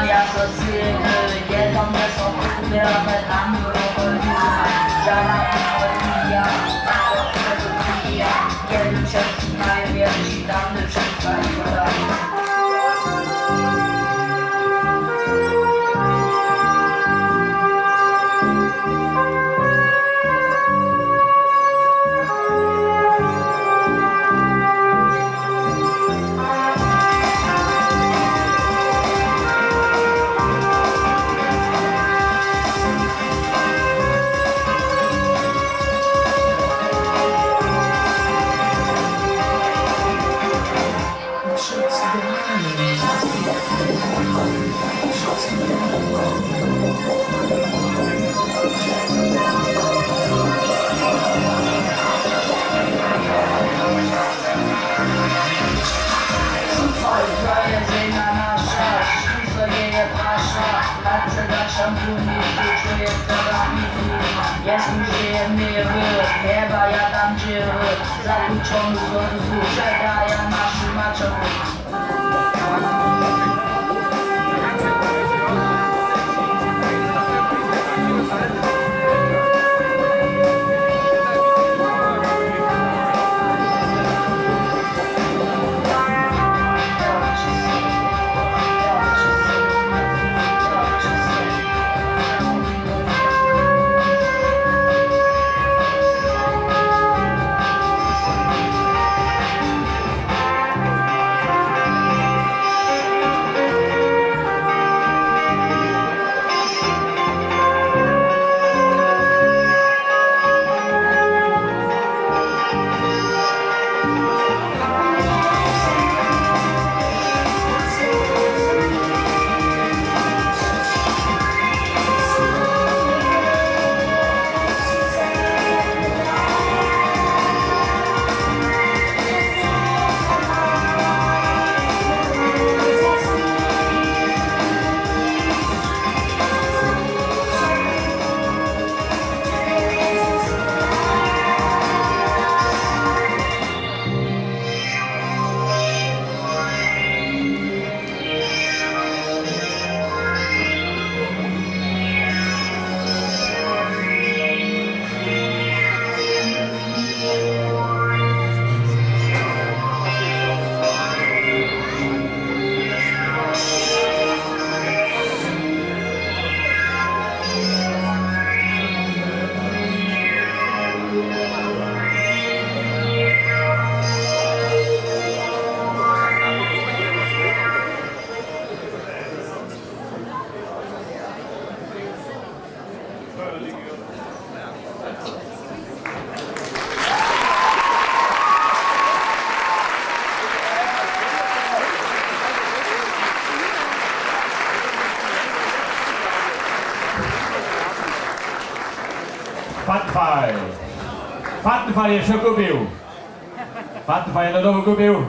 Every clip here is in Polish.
Ja so syny, jedzą mnie są kupione na miłość. Żana ja, kiedy się przyznaję, wierci dany przyznaję. Jest przyjemny ruch, nieba ja tam żyły, zakluczony z rozwój, przedaję naszym maczom. Vattenfall je schon kupił. Vattenfall je na nowo kupił.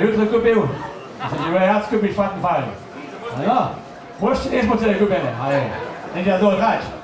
Jutro kupił. Żeby raz kupić Vattenfall. No, możecie nie spodziewać kupione, ale nie da to grać.